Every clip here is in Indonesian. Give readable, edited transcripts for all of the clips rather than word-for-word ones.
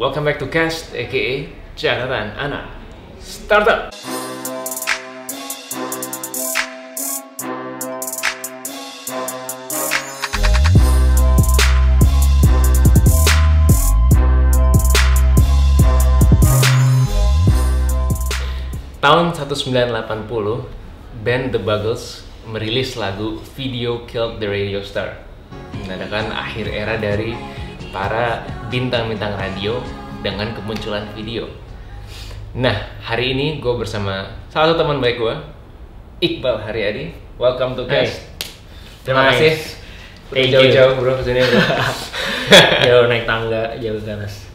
Welcome back to Cast, aka Catatan Anak Startup. Tahun 1980, band The Buggles merilis lagu Video Killed the Radio Star, menandakan akhir era dari para bintang-bintang radio dengan kemunculan video. Nah, hari ini gue bersama salah satu teman baik gue, Iqbal Haryadi. Welcome to Cast. Terima kasih. Jauh-jauh bro kesini bro. Jauh naik tangga, jauh ganas.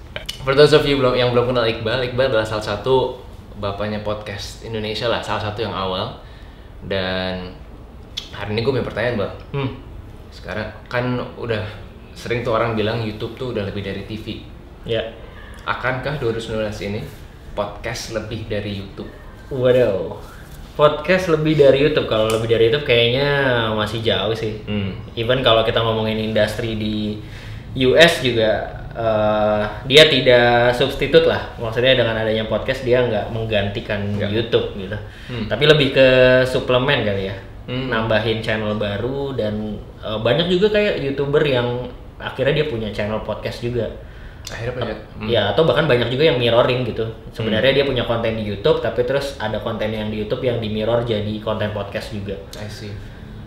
For those of you yang belum kenal Iqbal adalah salah satu bapaknya podcast Indonesia lah, salah satu yang awal. Dan hari ini gue punya pertanyaan, Bang. Sekarang kan udah sering tuh orang bilang YouTube tuh udah lebih dari TV. Ya. Akankah 2019 ini podcast lebih dari YouTube? Waduh. Podcast lebih dari YouTube. Kalau lebih dari YouTube kayaknya masih jauh sih. Even kalau kita ngomongin industri di US juga dia tidak substitut lah. Maksudnya dengan adanya podcast dia nggak menggantikan YouTube gitu. Tapi lebih ke suplemen kali ya. Nambahin channel baru dan banyak juga kayak YouTuber yang akhirnya dia punya channel podcast juga. Akhirnya banyak. Ya, atau bahkan banyak juga yang mirroring gitu. Sebenarnya dia punya konten di YouTube tapi terus ada konten yang di YouTube yang di mirror jadi konten podcast juga. I see.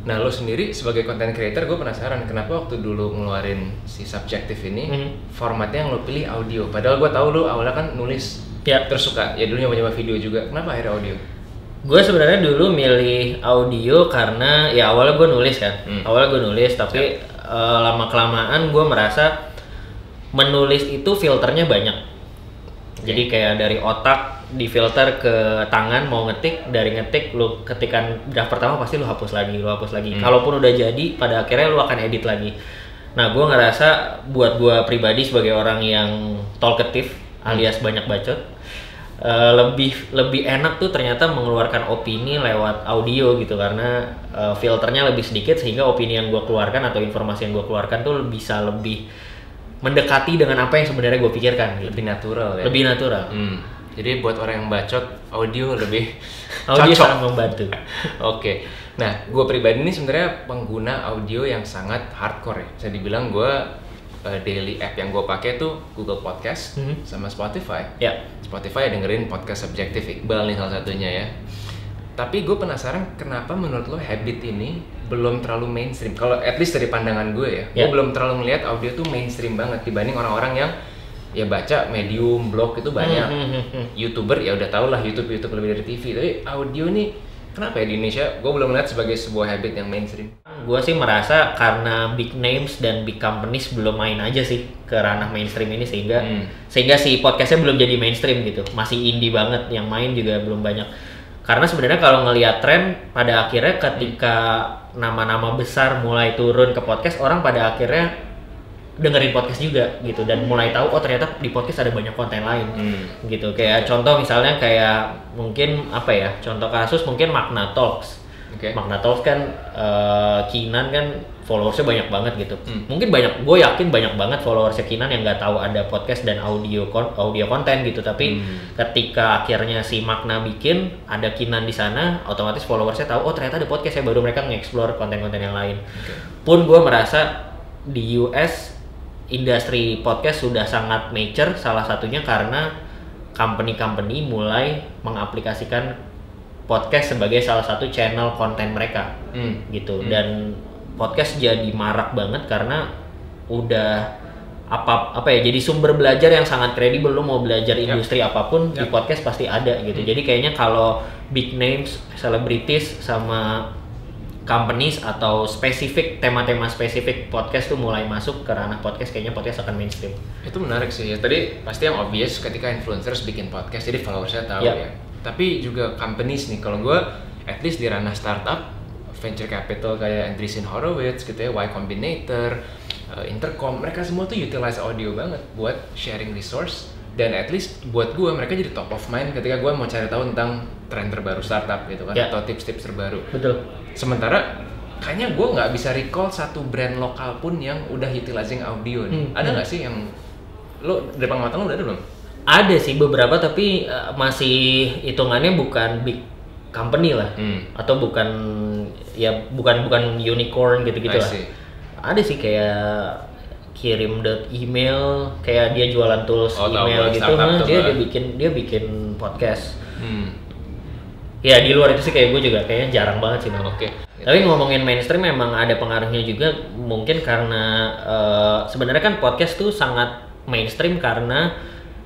Nah, lo sendiri sebagai content creator, gue penasaran kenapa waktu dulu ngeluarin si Subjektif ini formatnya yang lo pilih audio. Padahal gue tahu lo awalnya kan nulis, terus suka ya dulu nyoba video juga. Kenapa akhirnya audio? Gue sebenarnya dulu milih audio karena ya awalnya gue nulis kan. Awalnya gue nulis tapi lama kelamaan gue merasa menulis itu filternya banyak. Jadi kayak dari otak difilter ke tangan mau ngetik, dari ngetik lu ketikan draft pertama pasti lu hapus lagi. Kalaupun udah jadi pada akhirnya lu akan edit lagi. Nah, gue ngerasa buat gue pribadi sebagai orang yang talkative alias banyak bacot, lebih enak tuh ternyata mengeluarkan opini lewat audio gitu karena filternya lebih sedikit sehingga opini yang gue keluarkan atau informasi yang gue keluarkan tuh bisa lebih mendekati dengan apa yang sebenarnya gue pikirkan gitu. Lebih natural ya? Lebih natural. Jadi buat orang yang bacot, audio lebih audio cocok. sangat membantu. Oke. Nah, gue pribadi ini sebenarnya pengguna audio yang sangat hardcore ya. Bisa dibilang gue daily app yang gue pakai tuh Google Podcast sama Spotify. Ya. Spotify dengerin podcast Subjektif Iqbal nih salah satunya ya. Tapi gue penasaran kenapa menurut lo habit ini belum terlalu mainstream. Kalau at least dari pandangan gue ya, gue belum terlalu melihat audio tuh mainstream banget dibanding orang-orang yang ya baca medium, blog itu banyak. YouTuber ya udah tau lah YouTube lebih dari TV. Tapi audio nih kenapa ya di Indonesia gue belum melihat sebagai sebuah habit yang mainstream? Gue sih merasa karena big names dan big companies belum main aja sih ke ranah mainstream ini sehingga si podcastnya belum jadi mainstream gitu. Masih indie banget, yang main juga belum banyak. Karena sebenarnya kalau ngelihat tren pada akhirnya ketika nama-nama besar mulai turun ke podcast, orang pada akhirnya dengerin podcast juga gitu dan mulai tahu oh ternyata di podcast ada banyak konten lain gitu. Kayak contoh misalnya kayak mungkin apa ya, contoh kasus mungkin Magna Talks. Magna Talks kan Kinan kan followersnya banyak banget gitu. Mungkin gue yakin banyak banget followersnya Kinan yang nggak tahu ada podcast dan audio konten gitu. Tapi ketika akhirnya si Magna bikin ada Kinan di sana, otomatis followersnya tahu oh ternyata ada podcast ya, baru mereka nge-explore konten-konten yang lain. Pun gue merasa di US industri podcast sudah sangat mature, salah satunya karena company-company mulai mengaplikasikan podcast sebagai salah satu channel konten mereka gitu. Dan podcast jadi marak banget karena udah apa ya, jadi sumber belajar yang sangat kredibel. Lo mau belajar industri apapun di podcast pasti ada gitu. Jadi kayaknya kalau big names, celebrities sama companies atau spesifik tema-tema spesifik podcast tuh mulai masuk ke ranah podcast, kayaknya podcast akan mainstream. Itu menarik sih ya. Tadi pasti yang obvious ketika influencers bikin podcast jadi followersnya tahu ya. Tapi juga companies nih, kalau gue at least di ranah startup, venture capital kayak Andreessen Horowitz gitu ya, Y Combinator, Intercom, mereka semua tuh utilize audio banget buat sharing resource. Dan at least buat gue mereka jadi top of mind ketika gue mau cari tahu tentang tren terbaru startup gitu kan, atau tips-tips terbaru. Betul. Sementara kayaknya gue nggak bisa recall satu brand lokal pun yang udah utilizing audio nih. Ada nggak sih yang Lo depan mata lo udah ada belum? Ada sih beberapa, tapi masih hitungannya bukan big company lah, atau bukan unicorn gitu-gitu lah. Ada sih kayak kirim email, kayak dia jualan tools email gitu, dia bikin podcast. Ya di luar itu sih kayak gue juga kayaknya jarang banget sih memang. Tapi ngomongin mainstream memang ada pengaruhnya juga, mungkin karena sebenarnya kan podcast tuh sangat mainstream karena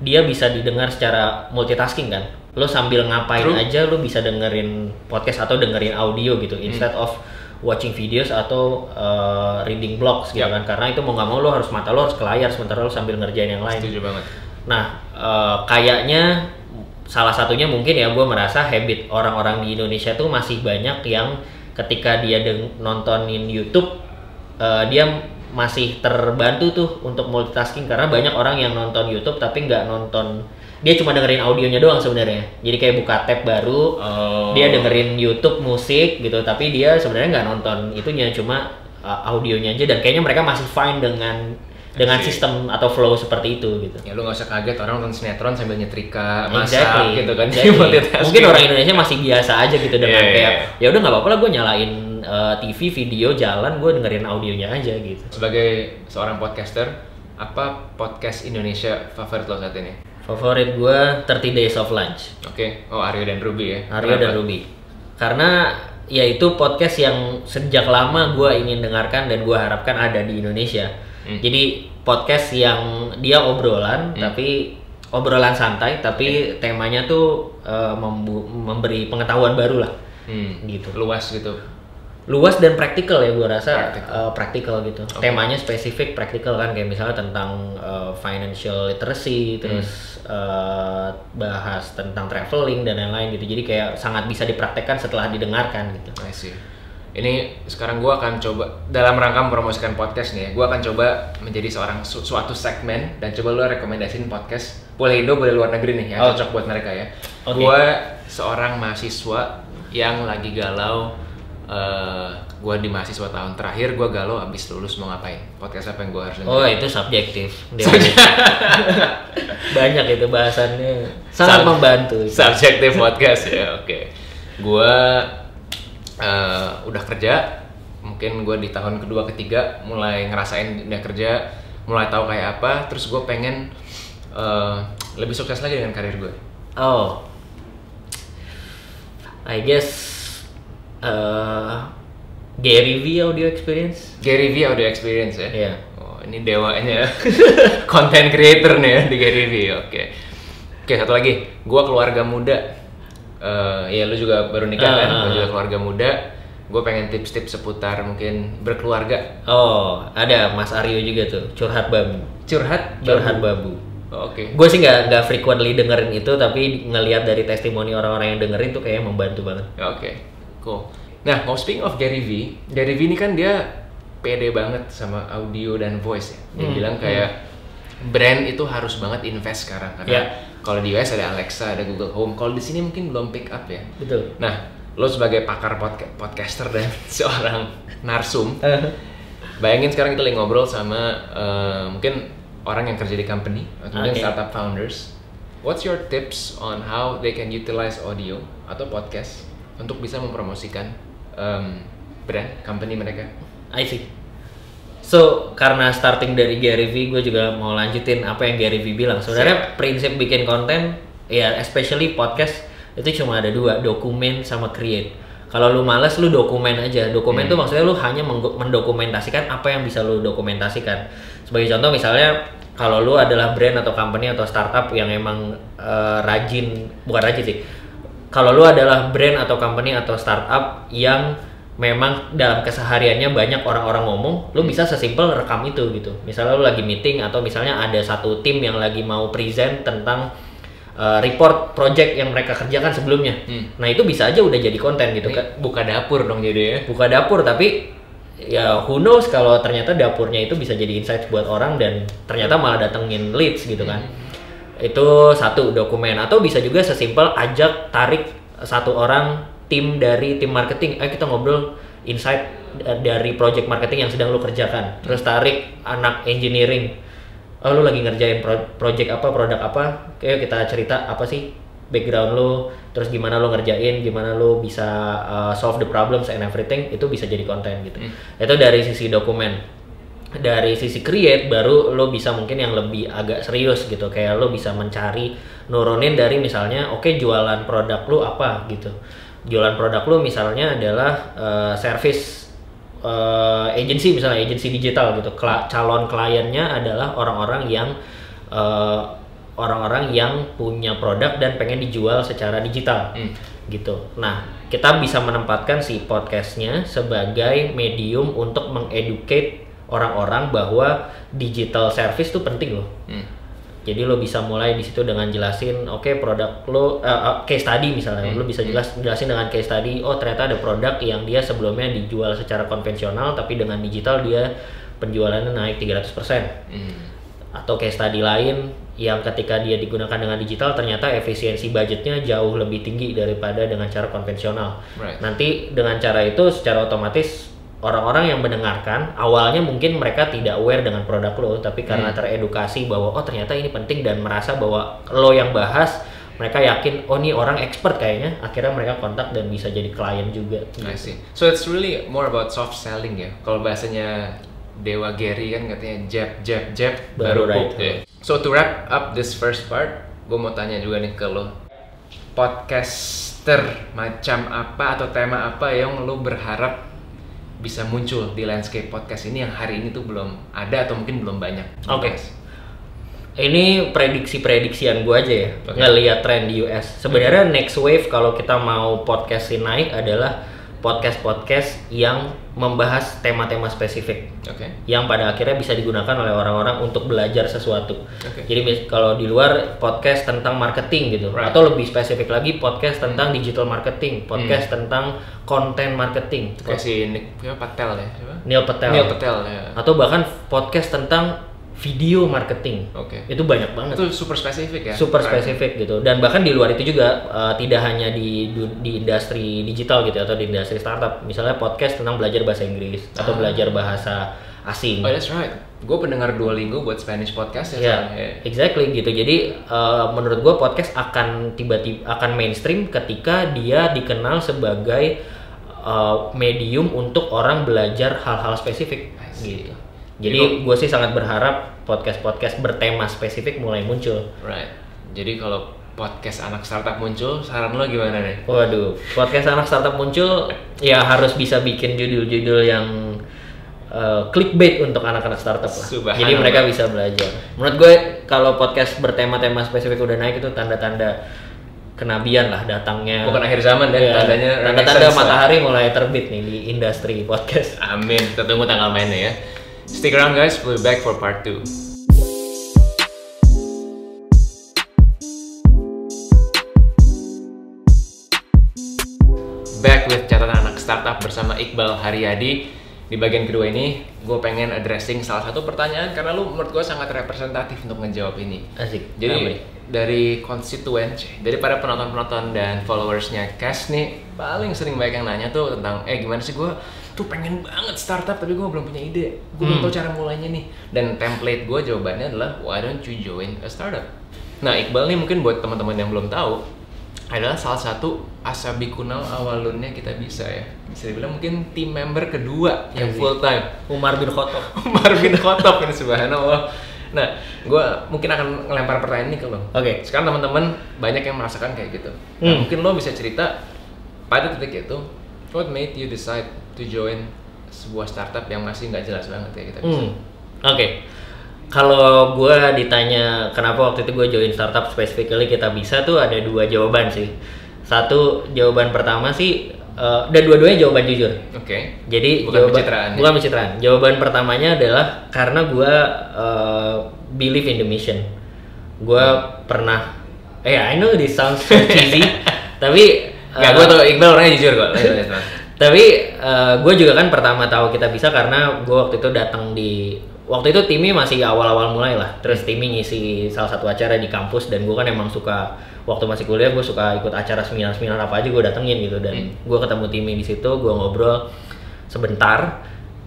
dia bisa didengar secara multitasking kan. Lo sambil ngapain aja lo bisa dengerin podcast atau dengerin audio gitu, instead of watching videos atau reading blogs gitu kan. Karena itu mau nggak mau lo harus mata lo harus ke layar sementara lo sambil ngerjain yang lain. Setuju banget. Nah kayaknya salah satunya mungkin ya, gue merasa habit orang-orang di Indonesia tuh masih banyak yang ketika dia nontonin YouTube dia masih terbantu tuh untuk multitasking, karena banyak orang yang nonton YouTube tapi nggak nonton, dia cuma dengerin audionya doang sebenarnya. Jadi kayak buka tab baru, dia dengerin YouTube musik gitu, tapi dia sebenarnya nggak nonton itunya, cuma audionya aja. Dan kayaknya mereka masih fine dengan sistem atau flow seperti itu gitu. Ya lu nggak usah kaget orang nonton sinetron sambil nyetrika, masak gitu kan. Mungkin orang Indonesia masih biasa aja gitu dengan kayak ya udah nggak apa-apa lah gue nyalain TV video jalan, gue dengerin audionya aja gitu. Sebagai seorang podcaster, apa podcast Indonesia favorit lo saat ini? Favorit gue 30 Days of Lunch. Aryo dan Ruby ya? Aryo dan Ruby. Karena ya itu podcast yang sejak lama gue ingin dengarkan dan gue harapkan ada di Indonesia. Jadi podcast yang dia obrolan, tapi obrolan santai, tapi temanya tuh memberi pengetahuan baru lah. Gitu. Luas dan praktikal ya, gue rasa praktikal gitu. Temanya spesifik praktikal kan, kayak misalnya tentang financial literacy, terus bahas tentang traveling dan lain-lain gitu. Jadi kayak sangat bisa dipraktekkan setelah didengarkan gitu. I see. Ini sekarang gue akan coba dalam rangka mempromosikan podcast nih ya, gue akan coba menjadi suatu segmen dan coba lo rekomendasiin podcast, boleh Indo boleh luar negeri nih ya, cocok buat mereka ya. Gue seorang mahasiswa yang lagi galau. Gue di mahasiswa tahun terakhir, gue galau abis lulus mau ngapain, podcast apa yang gue harus dengerin? Itu subjektif. Banyak itu bahasannya, sangat membantu. Subjektif podcast ya, Gue udah kerja, mungkin gue di tahun kedua ketiga mulai ngerasain dunia kerja, mulai tahu kayak apa, terus gue pengen lebih sukses lagi dengan karir gue. I guess Gary V audio experience ya? Yeah. Ini dewanya content creator nih ya di Gary V. Oke, satu lagi, gue keluarga muda. Ya lu juga baru nikah kan, gue juga keluarga muda. Gue pengen tips-tips seputar mungkin berkeluarga. Ada Mas Aryo juga tuh, curhat babu. Gue sih nggak frequently dengerin itu, tapi ngelihat dari testimoni orang-orang yang dengerin tuh kayaknya membantu banget. Cool. Nah, speaking of Gary V ini kan dia pede banget sama audio dan voice ya. Dia bilang kayak brand itu harus banget invest sekarang karena kalau di US ada Alexa, ada Google Home. Kalau di sini mungkin belum pick up ya. Betul. Nah, lo sebagai pakar podcaster dan seorang narsum, bayangin sekarang kita lagi ngobrol sama mungkin orang yang kerja di company atau mungkin startup founders. What's your tips on how they can utilize audio atau podcast untuk bisa mempromosikan brand company mereka? I see. So, karena starting dari Gary V, gue juga mau lanjutin apa yang Gary V bilang. Sebenarnya prinsip bikin konten, ya especially podcast, itu cuma ada dua, dokumen sama create. Kalau lu males, lu dokumen aja. Dokumen tuh maksudnya lu hanya mendokumentasikan apa yang bisa lu dokumentasikan. Sebagai contoh misalnya, kalau lu adalah brand atau company atau startup yang emang bukan rajin sih. Kalau lu adalah brand atau company atau startup yang memang dalam kesehariannya banyak orang-orang ngomong, lu bisa sesimpel rekam itu gitu. Misalnya lu lagi meeting atau misalnya ada satu tim yang lagi mau present tentang report project yang mereka kerjakan sebelumnya. Nah itu bisa aja udah jadi konten gitu kan. Buka dapur dong jadi ya. Buka dapur, tapi ya who knows kalau ternyata dapurnya itu bisa jadi insight buat orang dan ternyata malah datengin leads gitu kan. Itu satu, dokumen. Atau bisa juga sesimpel tarik satu orang dari tim marketing, ayo kita ngobrol insight dari project marketing yang sedang lo kerjakan. Terus tarik anak engineering, oh lu lagi ngerjain project apa, produk apa, kayak kita cerita apa sih background lu, terus gimana lu ngerjain, gimana lu bisa solve the problems and everything, itu bisa jadi konten gitu. Itu dari sisi dokumen. Dari sisi create baru lo bisa mungkin yang lebih agak serius gitu, kayak lo bisa mencari nurunin dari misalnya jualan produk lo apa gitu. Jualan produk lo misalnya adalah service agency, misalnya agency digital gitu. Calon kliennya adalah orang-orang yang punya produk dan pengen dijual secara digital gitu. Nah, kita bisa menempatkan si podcastnya sebagai medium untuk mengeducate orang-orang bahwa digital service tuh penting loh. Jadi lo bisa mulai di situ dengan jelasin, produk lo case study misalnya, lo bisa jelasin dengan case study, ternyata ada produk yang dia sebelumnya dijual secara konvensional tapi dengan digital dia penjualannya naik 300%. Atau case study lain yang ketika dia digunakan dengan digital ternyata efisiensi budgetnya jauh lebih tinggi daripada dengan cara konvensional. Nanti dengan cara itu secara otomatis orang-orang yang mendengarkan awalnya mungkin mereka tidak aware dengan produk lo, tapi karena teredukasi bahwa ternyata ini penting dan merasa bahwa lo yang bahas, mereka yakin ini orang expert kayaknya, akhirnya mereka kontak dan bisa jadi klien juga. I see. So it's really more about soft selling ya. Kalau bahasanya Dewa Gary kan katanya jab baru hook. So to wrap up this first part, gue mau tanya juga nih ke lo, podcaster macam apa atau tema apa yang lo berharap bisa muncul di landscape podcast ini yang hari ini tuh belum ada atau mungkin belum banyak? Ini prediksi-prediksian gue aja ya, ngelihat tren di US. Sebenarnya next wave kalau kita mau podcastin naik adalah podcast-podcast yang membahas tema-tema spesifik, yang pada akhirnya bisa digunakan oleh orang-orang untuk belajar sesuatu. Jadi kalau di luar podcast tentang marketing gitu, atau lebih spesifik lagi podcast tentang digital marketing, podcast tentang konten marketing. Kayak si Neil Patel ya. Atau bahkan podcast tentang video marketing. Itu banyak banget. Itu super spesifik ya. Super spesifik gitu. Dan bahkan di luar itu juga tidak hanya di industri digital gitu atau di industri startup. Misalnya podcast tentang belajar bahasa Inggris atau belajar bahasa asing. Oh, that's right. Gue pendengar Duolingo buat Spanish podcast ya. Exactly gitu. Jadi menurut gue podcast akan tiba-tiba akan mainstream ketika dia dikenal sebagai medium untuk orang belajar hal-hal spesifik gitu. Jadi gue sih sangat berharap podcast-podcast bertema spesifik mulai muncul. Jadi kalau podcast anak startup muncul, saran lo gimana nih? Waduh, podcast anak startup muncul ya harus bisa bikin judul-judul yang clickbait untuk anak-anak startup lah. Jadi mereka bisa belajar. Menurut gue kalau podcast bertema-tema spesifik udah naik itu tanda-tanda kenabian lah datangnya. Bukan akhir zaman dan tanda-tanda matahari mulai terbit nih di industri podcast. Amin. Kita tunggu tanggal mainnya ya. Stick around guys, we'll be back for part 2. Back with catatan anak startup bersama Iqbal Haryadi. Di bagian kedua ini, gue pengen addressing salah satu pertanyaan karena lu menurut gue sangat representatif untuk ngejawab ini. Asik. Jadi dari konstituen, dari para penonton-penonton dan followersnya Cash nih, paling sering banyak yang nanya tuh tentang gimana sih gue tuh pengen banget startup tapi gue belum punya ide, gue belum tahu cara mulainya nih. Dan template gue jawabannya adalah why don't you join a startup? Nah Iqbal nih mungkin buat teman-teman yang belum tahu adalah salah satu asabi kunal awalunnya kita bisa ya, bisa dibilang mungkin team member kedua yang full time. Umar bin Khattab. Umar bin Khattab ini subhanallah. Nah, gue mungkin akan ngelempar pertanyaan ini ke lo. Sekarang teman-teman banyak yang merasakan kayak gitu. Nah, mungkin lo bisa cerita pada titik itu, what made you decide to join sebuah startup yang masih nggak jelas banget ya kita bisa. Kalau gue ditanya kenapa waktu itu gue join startup specifically kita bisa tuh ada dua jawaban sih. Satu jawaban pertama sih dan dua-duanya jawaban jujur. Jadi bukan pencitraan. Bukan pencitraan. Jawaban pertamanya adalah karena gue believe in the mission. Gue pernah, I know this sounds so cheesy, tapi gue tau Iqbal orangnya jujur kok. Tapi gue juga kan pertama tahu kita bisa karena gue waktu itu datang waktu itu Timmy masih awal-awal mulai lah. Terus Timmy ngisi salah satu acara di kampus dan gue kan emang suka waktu masih kuliah gue suka ikut acara seminar apa aja gue datengin gitu dan gue ketemu Timmy di situ, gue ngobrol sebentar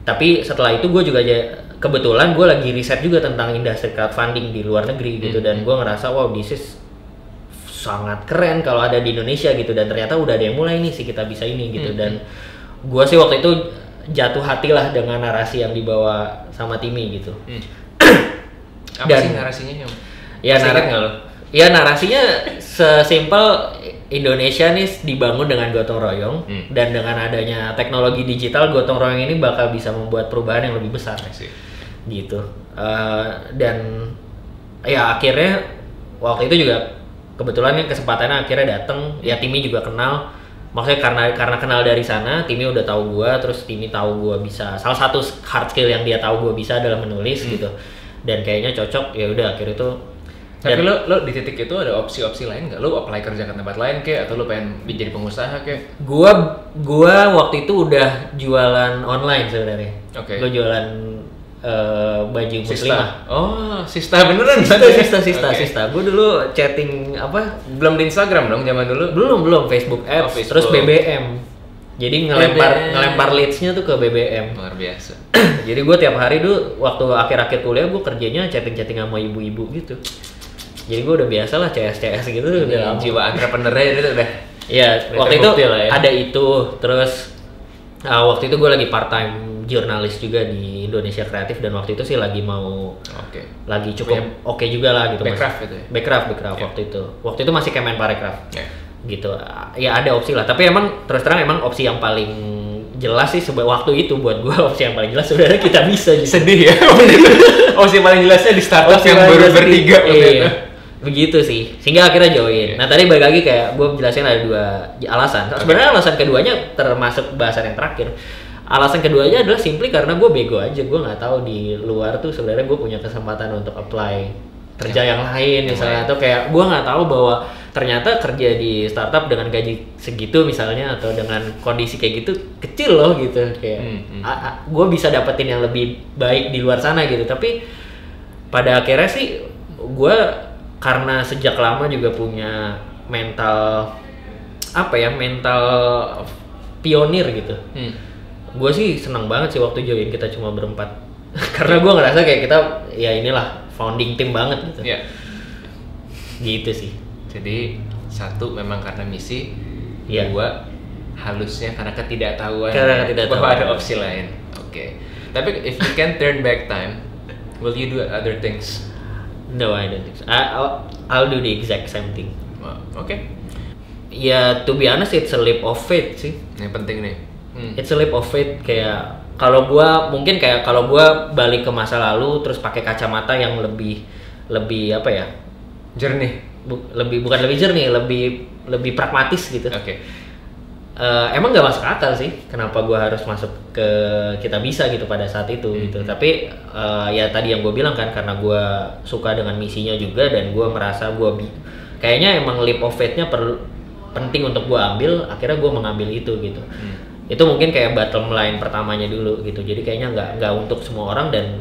Tapi setelah itu gue juga kebetulan gue lagi riset juga tentang industri crowdfunding di luar negeri gitu, dan gue ngerasa wow, this is sangat keren kalau ada di Indonesia gitu, dan ternyata udah ada yang mulai nih sih kita bisa ini gitu. Dan gue sih waktu itu jatuh hati lah dengan narasi yang dibawa sama Timmy gitu. Apa sih narasinya? Ya narasinya sesimpel Indonesia nih dibangun dengan gotong royong, dan dengan adanya teknologi digital, gotong royong ini bakal bisa membuat perubahan yang lebih besar gitu. Dan ya akhirnya waktu itu juga kebetulan kesempatannya akhirnya datang, ya Timmy juga kenal, maksudnya karena kenal dari sana, Timmy udah tahu gua, terus Timmy tahu gua bisa, salah satu hard skill yang dia tahu gua bisa adalah menulis gitu, dan kayaknya cocok, ya udah akhirnya tuh. Tapi lo di titik itu ada opsi-opsi lain nggak? Lo apply kerja ke tempat lain kek, atau lo pengen jadi pengusaha kek? Gua waktu itu udah jualan online sebenarnya. Gua jualan baju muslimah. Oh, Sista beneran? Sista. Gue dulu chatting apa? Belum di Instagram dong zaman dulu? Belum Facebook Ads, Facebook. Terus BBM. Jadi ngelempar leads-nya tuh ke BBM. Luar biasa. Jadi gue tiap hari dulu waktu akhir-akhir kuliah gue kerjanya chatting-chatting sama ibu-ibu gitu. Jadi gue udah biasa lah CS gitu. Jiwa entrepreneur-nya itu udah. Iya, waktu itu ada itu. Terus waktu itu gue lagi part-time jurnalis juga di Indonesia Kreatif, dan waktu itu sih lagi mau lagi cukup oke juga lah gitu. Backcraft itu ya? Backcraft waktu itu masih Kemenparekraf gitu. Ya ada opsi lah, tapi emang terus terang emang opsi yang paling jelas sih waktu itu buat gue, opsi yang paling jelas sebenarnya kita bisa gitu. Sedih ya. Opsi paling jelasnya di startup yang baru bertiga itu. Begitu sih, sehingga akhirnya join. Nah tadi balik lagi kayak gue jelasin ada 2 alasan. Sebenarnya alasan keduanya termasuk bahasan yang terakhir. Alasan keduanya adalah simply karena gue bego aja, gue nggak tahu di luar tuh sebenarnya gue punya kesempatan untuk apply kerja yang lain misalnya, atau kayak gue nggak tahu bahwa ternyata kerja di startup dengan gaji segitu misalnya, atau dengan kondisi kayak gitu kecil loh gitu, kayak gue bisa dapetin yang lebih baik di luar sana gitu. Tapi pada akhirnya sih gue karena sejak lama juga punya mental pionir gitu. Gue sih senang banget sih waktu join kita cuma berempat karena gue ngerasa kayak kita ya inilah founding team banget gitu. Gitu sih. Jadi satu memang karena misi, ya. 2 halusnya karena ketidaktahuan bahwa ada opsi lain. Tapi if you can turn back time, will you do other things? No, I don't think so. I'll do the exact same thing. Ya, to be honest, it's a leap of faith sih. Yang penting nih. It's a leap of faith. Kayak kalau gua balik ke masa lalu terus pakai kacamata yang lebih apa ya? Jernih. Bukan lebih jernih, lebih pragmatis gitu. Emang nggak masuk akal sih kenapa gue harus masuk ke Kita Bisa gitu pada saat itu gitu. Tapi ya tadi yang gue bilang kan, karena gue suka dengan misinya juga, dan gue merasa kayaknya emang leap of faith-nya penting untuk gue ambil. Akhirnya gue mengambil itu gitu. Itu mungkin kayak bottom line pertamanya dulu gitu. Jadi kayaknya nggak untuk semua orang, dan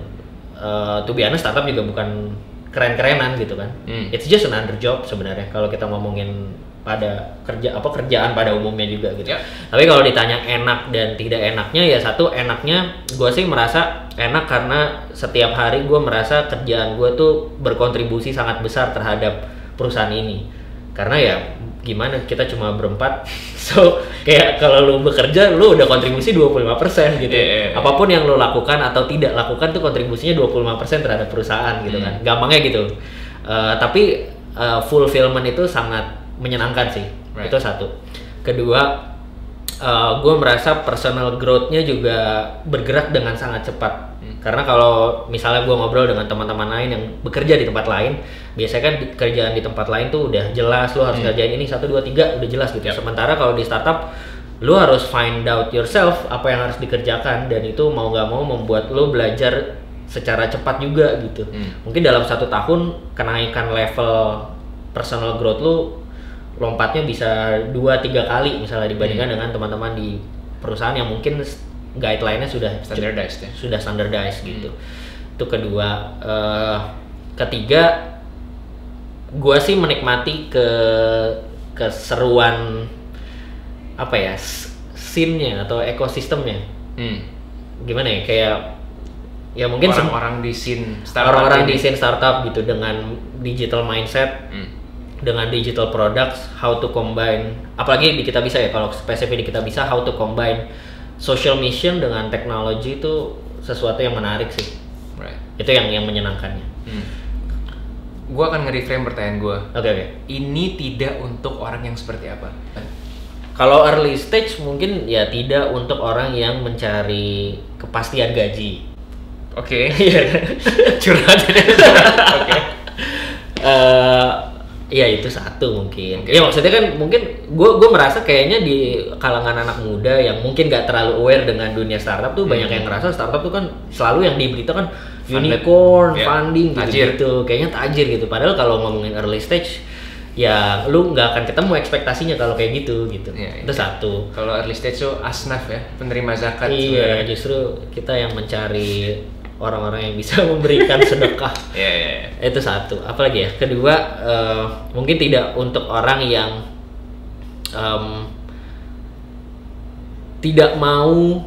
to be honest startup juga bukan keren-kerenan gitu kan. It's just another job sebenarnya kalau kita ngomongin pada kerjaan pada umumnya juga gitu. Tapi kalau ditanya enak dan tidak enaknya, ya satu, enaknya gue sih merasa enak karena setiap hari gue merasa kerjaan gue tuh berkontribusi sangat besar terhadap perusahaan ini. Karena ya gimana, kita cuma berempat, so kayak kalau lu bekerja lu udah kontribusi 25% gitu. Apapun yang lu lakukan atau tidak lakukan tuh kontribusinya 25% terhadap perusahaan gitu kan. Gampangnya gitu. Tapi fulfillment itu sangat menyenangkan sih. Itu satu. Kedua, gue merasa personal growth-nya juga bergerak dengan sangat cepat. Karena kalau misalnya gue ngobrol dengan teman-teman lain yang bekerja di tempat lain, biasanya kan kerjaan di tempat lain tuh udah jelas, lo harus kerjain ini 1, 2, 3 udah jelas gitu. Sementara kalau di startup, lo harus find out yourself apa yang harus dikerjakan, dan itu mau nggak mau membuat lo belajar secara cepat juga gitu. Mungkin dalam 1 tahun kenaikan level personal growth lo lompatnya bisa 2-3 kali misalnya dibandingkan dengan teman-teman di perusahaan yang mungkin guideline-nya sudah standardized gitu. Itu kedua. Ketiga, gue sih menikmati keseruan apa ya, scene-nya atau ekosistemnya. gimana ya, kayak ya mungkin orang-orang di scene startup, di scene startup gitu, dengan digital mindset, dengan digital products, how to combine, apalagi di Kitabisa ya, kalau spesifik di Kitabisa, how to combine social mission dengan teknologi itu sesuatu yang menarik sih. Right. Itu yang menyenangkannya. Gue akan nge-reframe pertanyaan gue. Oke. Ini tidak untuk orang yang seperti apa? Kalau early stage mungkin ya tidak untuk orang yang mencari kepastian gaji. Oke. Curhat. Oke. Ya itu satu mungkin. Ya maksudnya kan mungkin gue merasa kayaknya di kalangan anak muda yang mungkin gak terlalu aware dengan dunia startup tuh banyak yang ngerasa startup tuh kan selalu yang diberitakan unicorn, funding gitu. Kayaknya tajir gitu. Padahal kalau ngomongin early stage ya lu nggak akan ketemu ekspektasinya kalau kayak gitu. Itu satu. Kalau early stage tuh asnaf ya, penerima zakat. Iya, justru kita yang mencari orang-orang yang bisa memberikan sedekah. Itu satu. Apalagi ya? Kedua, mungkin tidak untuk orang yang tidak mau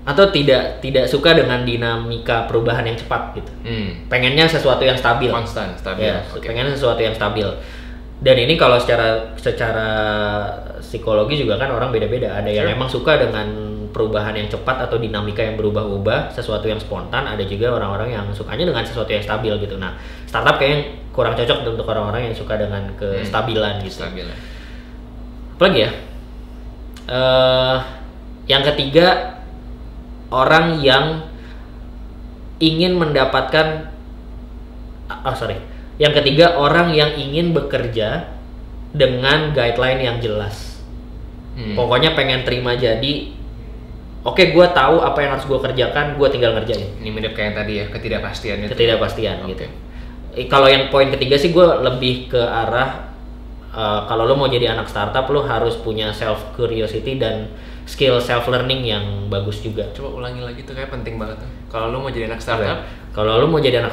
atau tidak suka dengan dinamika perubahan yang cepat gitu. Pengennya sesuatu yang stabil. Konstan, stabil. Ya, pengennya sesuatu yang stabil. Dan ini kalau secara psikologi juga kan orang beda-beda. Ada yang memang suka dengan perubahan yang cepat atau dinamika yang berubah-ubah, sesuatu yang spontan. Ada juga orang-orang yang sukanya dengan sesuatu yang stabil gitu. Nah, startup kayaknya kurang cocok untuk orang-orang yang suka dengan kestabilan gitu. Apalagi ya? Yang ketiga, orang yang ingin mendapatkan yang ketiga, orang yang ingin bekerja dengan guideline yang jelas. Pokoknya pengen terima jadi, oke, gue tahu apa yang harus gue kerjakan, gue tinggal ngerjain. Ini mirip kayak yang tadi ya, ketidakpastian itu. Gitu. Kalau yang poin ketiga sih gue lebih ke arah kalau lo mau jadi anak startup, lo harus punya self curiosity dan skill self learning yang bagus juga. Coba ulangi lagi tuh, kayak penting banget tuh. Kalau lo mau jadi anak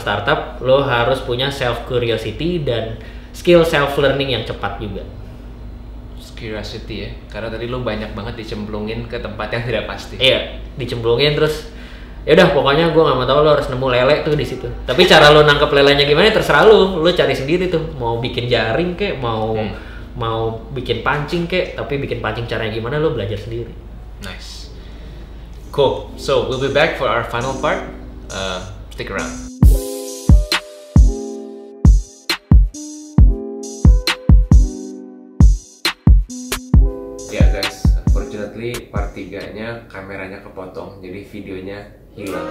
startup, lo harus punya self curiosity dan skill self learning yang cepat juga. Curiosity ya, karena tadi lo banyak banget dicemplungin ke tempat yang tidak pasti. Iya, dicemplungin terus. Ya udah, pokoknya gue nggak mau tahu, lo harus nemu lele tuh di situ. Tapi cara lo nangkep lelenya gimana terserah lo cari sendiri tuh. Mau bikin jaring kek, mau bikin pancing kek, tapi bikin pancing caranya gimana lo belajar sendiri. Nice. Cool. So we'll be back for our final part. Stick around. Ya guys, unfortunately part 3-nya kameranya kepotong, jadi videonya hilang.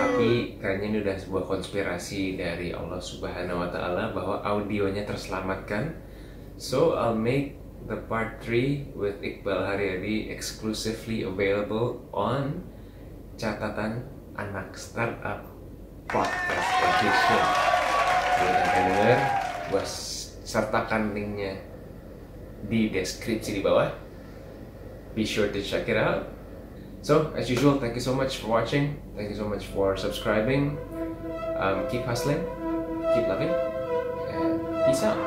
Tapi kayaknya ini udah sebuah konspirasi dari Allah Subhanahu wa Ta'ala bahwa audionya terselamatkan. So I'll make the part 3 with Iqbal Haryadi exclusively available on Catatan Anak Startup Podcast Edition. Jadi kalian denger, gue sertakan linknya di deskripsi di bawah. Be sure to check it out. So as usual, thank you so much for watching. Thank you so much for subscribing. Keep hustling, keep loving, and peace out.